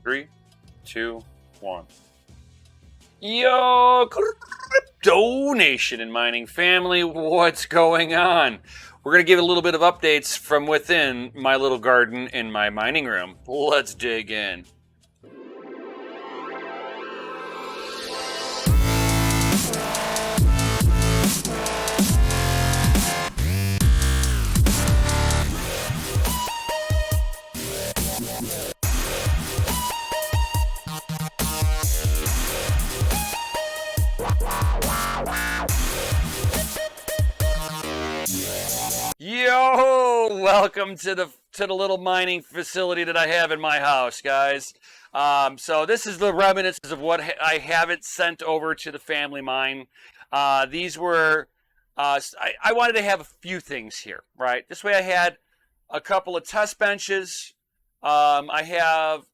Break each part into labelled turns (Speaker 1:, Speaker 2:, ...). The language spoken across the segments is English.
Speaker 1: Three, two, one. Yo, Crypto Nation and mining family, what's going on? We're going to give a little bit of updates from within my little garden in my mining room. Let's dig in. Yo, welcome to the little mining facility that I have in my house, guys. So this is the remnants of what I haven't sent over to the family mine. These were, I wanted to have a few things here, right? This way I had a couple of test benches. I have,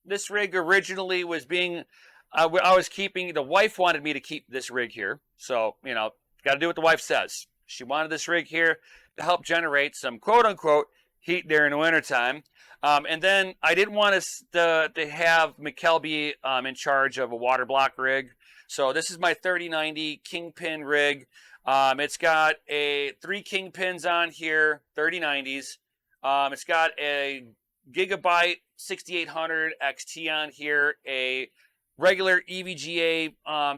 Speaker 1: this rig originally was being, I was keeping, the wife wanted me to keep this rig here. So, got to do what the wife says. She wanted this rig here to help generate some quote-unquote heat during the wintertime. And then I didn't want to have Mikkel be in charge of a water block rig. So this is my 3090 Kingpin rig. It's got three Kingpins on here, 3090s. It's got a Gigabyte 6800 XT on here, a regular EVGA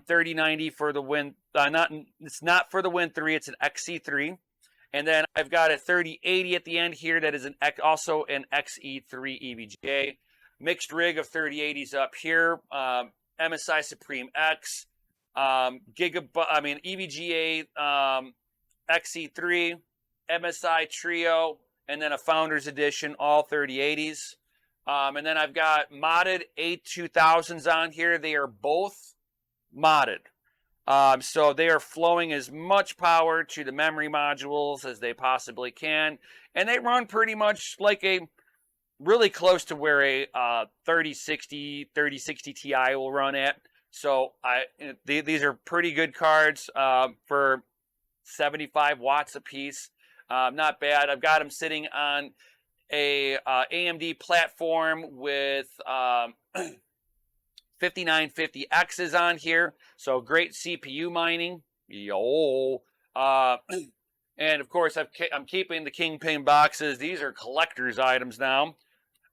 Speaker 1: 3090 for the Win. It's not for the Win 3. It's an XE3, and then I've got a 3080 at the end here that is also an XE3 EVGA. Mixed rig of 3080s up here. MSI Supreme X, EVGA XE3, MSI Trio, and then a Founders Edition, all 3080s. And then I've got modded A2000s on here. They are both modded. So they are flowing as much power to the memory modules as they possibly can. And they run pretty much like really close to where a 3060 Ti will run at. So these are pretty good cards for 75 watts a piece. Not bad. I've got them sitting on a AMD platform with 5950X's on here, so great CPU mining. Yo, and of course I'm keeping the Kingpin boxes. These are collector's items now,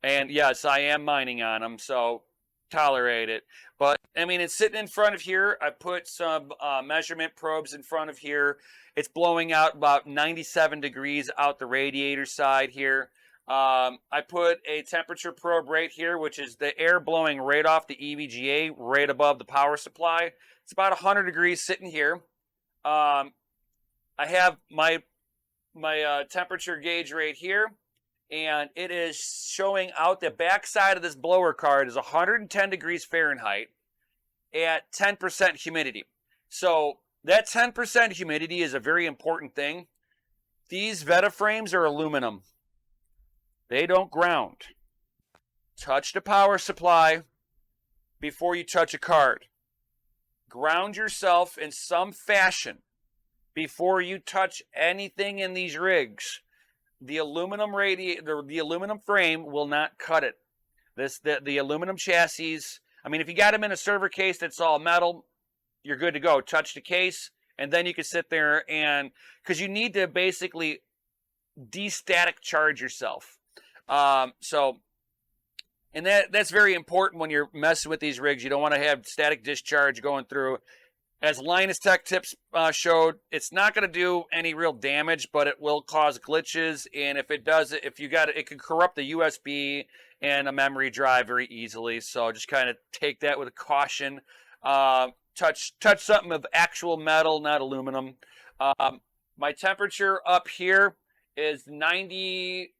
Speaker 1: and yes, I am mining on them, so tolerate it. But I mean, it's sitting in front of here. I put some measurement probes in front of here. It's blowing out about 97 degrees out the radiator side here. I put a temperature probe right here, which is the air blowing right off the EVGA, right above the power supply. It's about 100 degrees sitting here. I have my temperature gauge right here, and it is showing out the back side of this blower card is 110 degrees Fahrenheit at 10% humidity. So that 10% humidity is a very important thing. These Veta frames are aluminum. They don't ground. Touch the power supply before you touch a card. Ground yourself in some fashion before you touch anything in these rigs. The aluminum the aluminum frame will not cut it. The aluminum chassis, I mean, if you got them in a server case that's all metal, you're good to go. Touch the case, and then you can sit there and, because you need to basically de-static charge yourself. And that's very important when you're messing with these rigs. You don't want to have static discharge going through. As Linus Tech Tips showed, it's not going to do any real damage, but it will cause glitches. And if it does, it can corrupt the USB and a memory drive very easily. So just kind of take that with a caution. Touch something of actual metal, not aluminum. My temperature up here is 90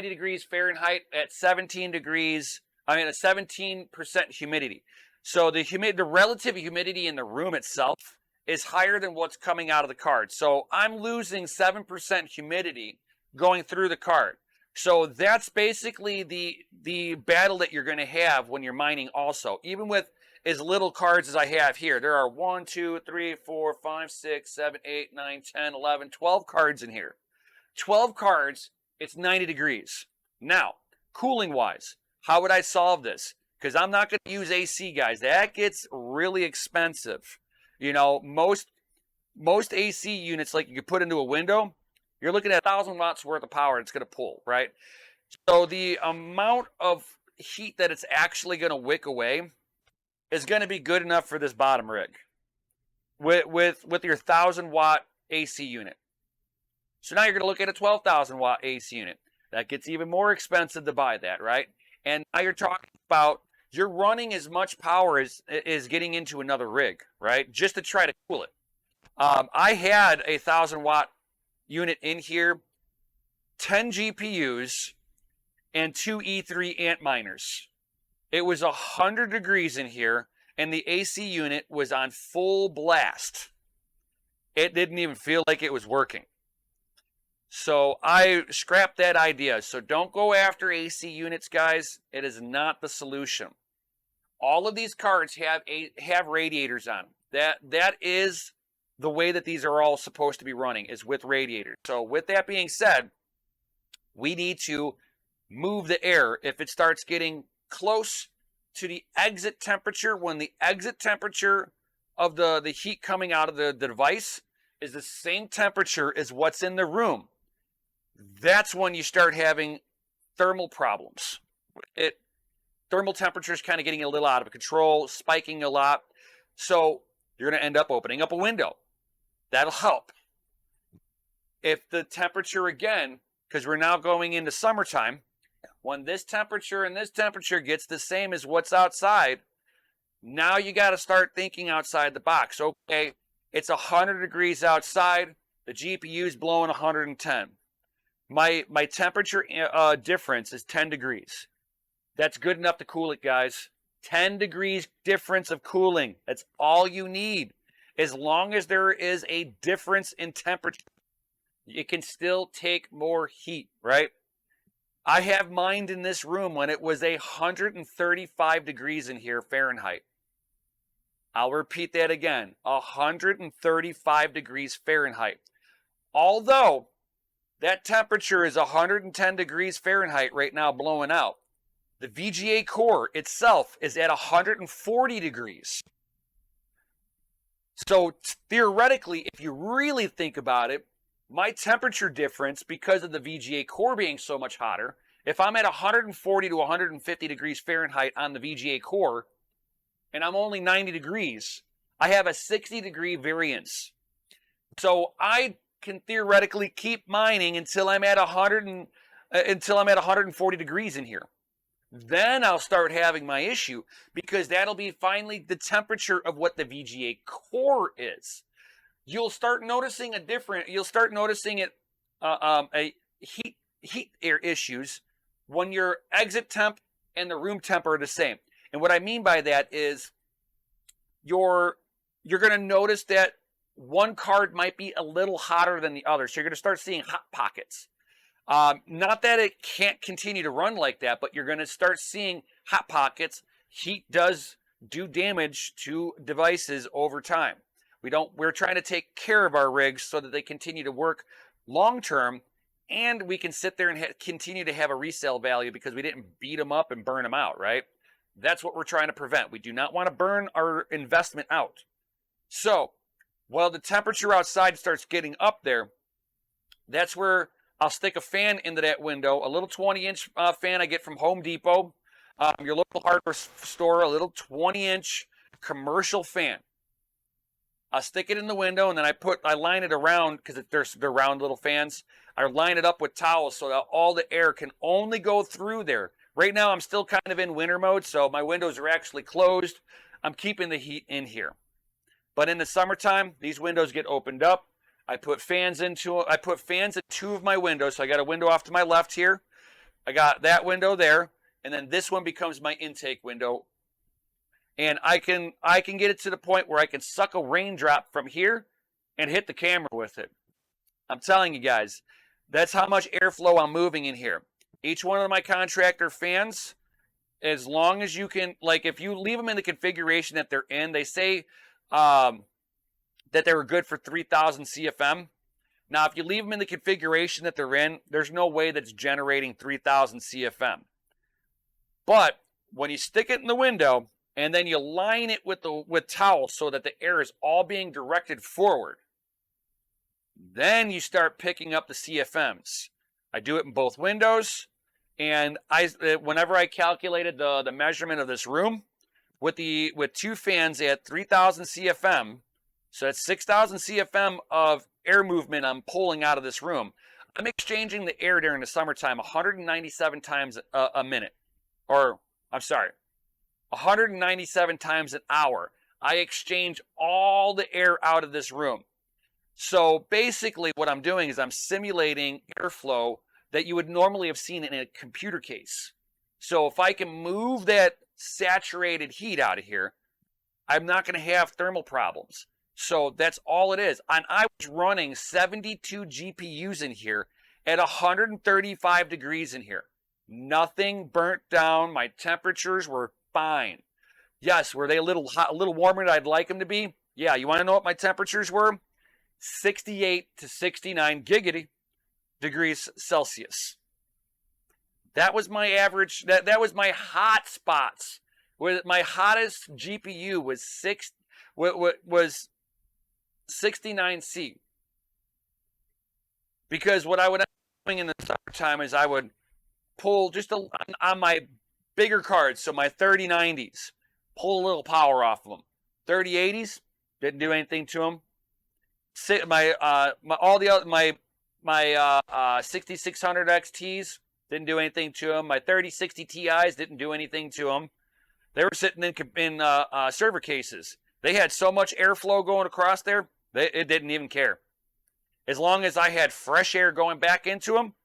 Speaker 1: degrees Fahrenheit at 17 degrees. I mean, a 17% humidity. So the relative humidity in the room itself is higher than what's coming out of the card. So I'm losing 7% humidity going through the card. So that's basically the battle that you're going to have when you're mining also. Even with as little cards as I have here. There are 1, 2, 3, 4, 5, 6, 7, 8, 9, 10, 11, 12 cards in here. 12 cards. It's 90 degrees. Now, cooling wise, How would I solve this? Because I'm not going to use AC, guys. That gets really expensive. You know, most AC units, like you could put into a window, you're looking at 1,000 watts worth of power it's going to pull, right? So the amount of heat that it's actually going to wick away is going to be good enough for this bottom rig with your 1,000-watt AC unit. So now you're going to look at a 12,000-watt AC unit. That gets even more expensive to buy that, right? And now you're talking about you're running as much power as getting into another rig, right? Just to try to cool it. I had a 1,000-watt unit in here, 10 GPUs, and 2 E3 Antminers. It was 100 degrees in here, and the AC unit was on full blast. It didn't even feel like it was working. So I scrapped that idea. So don't go after AC units, guys. It is not the solution. All of these cards have radiators on them. That is the way that these are all supposed to be running, is with radiators. So with that being said, we need to move the air if it starts getting close to the exit temperature. When the exit temperature of the heat coming out of the device is the same temperature as what's in the room, that's when you start having thermal problems. Thermal temperature is kind of getting a little out of control, spiking a lot. So you're going to end up opening up a window. That'll help. If the temperature again, because we're now going into summertime, when this temperature and this temperature gets the same as what's outside, now you got to start thinking outside the box. Okay, it's 100 degrees outside. The GPU's blowing 110. My temperature difference is 10 degrees. That's good enough to cool it, guys. 10 degrees difference of cooling. That's all you need. As long as there is a difference in temperature, it can still take more heat, right? I have mine in this room when it was 135 degrees in here Fahrenheit. I'll repeat that again. 135 degrees Fahrenheit. Although that temperature is 110 degrees Fahrenheit right now blowing out, the VGA core itself is at 140 degrees. So theoretically, if you really think about it, my temperature difference, because of the VGA core being so much hotter, if I'm at 140 to 150 degrees Fahrenheit on the VGA core, and I'm only 90 degrees, I have a 60-degree variance. So I can theoretically keep mining until I'm at 140 degrees in here. Then I'll start having my issue, because that'll be finally the temperature of what the VGA core is. You'll start noticing a heat air issues when your exit temp and the room temp are the same. And what I mean by that is you're going to notice that one card might be a little hotter than the other. So you're going to start seeing hot pockets. Not that it can't continue to run like that, but you're going to start seeing hot pockets. Heat does do damage to devices over time. We're trying to take care of our rigs so that they continue to work long term, and we can sit there and continue to have a resale value because we didn't beat them up and burn them out, right? That's what we're trying to prevent. We do not want to burn our investment out. So, while the temperature outside starts getting up there, that's where I'll stick a fan into that window, a little 20-inch fan I get from Home Depot, your local hardware store, a little 20-inch commercial fan. I'll stick it in the window, and then I line it around, because they're round little fans. I line it up with towels so that all the air can only go through there. Right now, I'm still kind of in winter mode, so my windows are actually closed. I'm keeping the heat in here. But in the summertime, these windows get opened up. I put fans in two of my windows. So I got a window off to my left here. I got that window there, and then this one becomes my intake window. And I can get it to the point where I can suck a raindrop from here and hit the camera with it. I'm telling you guys, that's how much airflow I'm moving in here. Each one of my contractor fans, as long as you can, like if you leave them in the configuration that they're in, they say that they were good for 3,000 CFM. Now, if you leave them in the configuration that they're in, there's no way that it's generating 3,000 CFM. But when you stick it in the window and then you line it with towel so that the air is all being directed forward, then you start picking up the CFMs. I do it in both windows, and whenever I calculated the measurement of this room with 2 fans at 3,000 CFM, so that's 6,000 CFM of air movement I'm pulling out of this room. I'm exchanging the air during the summertime 197 times a minute, or I'm sorry, 197 times an hour. I exchange all the air out of this room. So basically what I'm doing is I'm simulating airflow that you would normally have seen in a computer case. So if I can move that saturated heat out of here, I'm not going to have thermal problems. So that's all it is. And I was running 72 GPUs in here at 135 degrees in here. Nothing burnt down. My temperatures were fine. Yes, were they a little hot, a little warmer than I'd like them to be? Yeah, you want to know what my temperatures were? 68 to 69 giggity degrees Celsius. That was my average. That was my hot spots. My hottest GPU was 69C. Because what I would end up doing in the summertime is I would pull just on my bigger cards, so my 3090s, pull a little power off of them. 3080s didn't do anything to them. My 6600 XTs didn't do anything to them. My 3060 Ti's didn't do anything to them. They were sitting in server cases. They had so much airflow going across there, it didn't even care. As long as I had fresh air going back into them,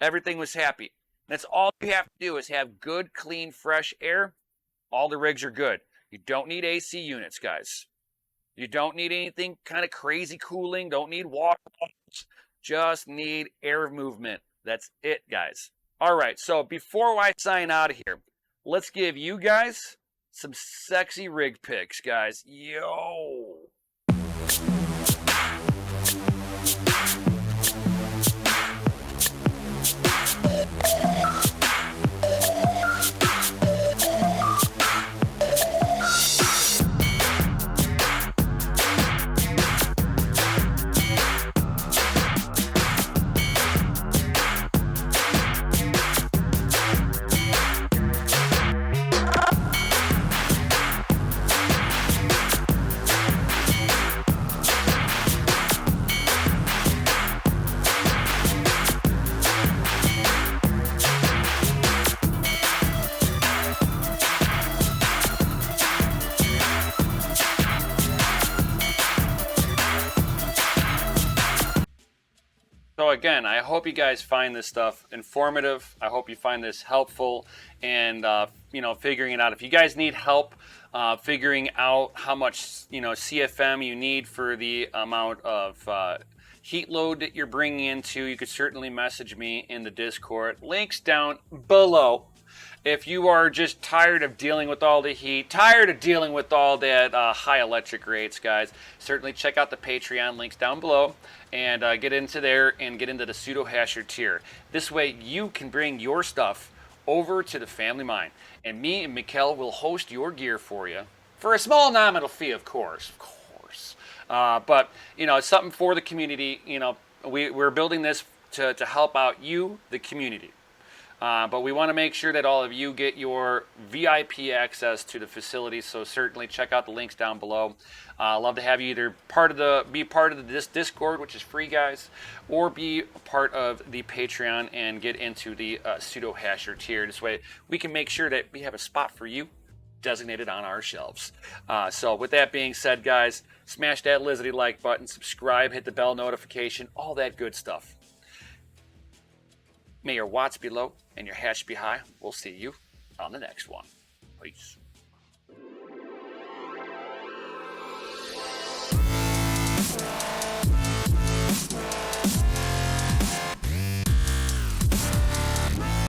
Speaker 1: everything was happy. That's all you have to do is have good, clean, fresh air. All the rigs are good. You don't need AC units, guys. You don't need anything kind of crazy cooling. Don't need water pumps. Just need air movement. That's it, guys. All right, so before I sign out of here, let's give you guys some sexy rig picks, guys. Yo! So again, I hope you guys find this stuff informative. I hope you find this helpful and, figuring it out. If you guys need help figuring out how much, CFM you need for the amount of heat load that you're bringing into, you could certainly message me in the Discord. Links down below. If you are just tired of dealing with all the heat, tired of dealing with all that high electric rates, guys, certainly check out the Patreon, links down below, and get into there and get into the Pseudo Hasher tier. This way you can bring your stuff over to the Family Mine, and me and Mikkel will host your gear for you for a small nominal fee, of course. But, it's something for the community. We're building this to help out you, the community. But we want to make sure that all of you get your VIP access to the facility, so certainly check out the links down below. Love to have you either be part of this Discord, which is free, guys, or be a part of the Patreon and get into the Pseudo Hasher tier. This way we can make sure that we have a spot for you designated on our shelves. So with that being said, guys, smash that lizardy like button, subscribe, hit the bell notification, all that good stuff. May your watts be low and your hash be high. We'll see you on the next one. Peace.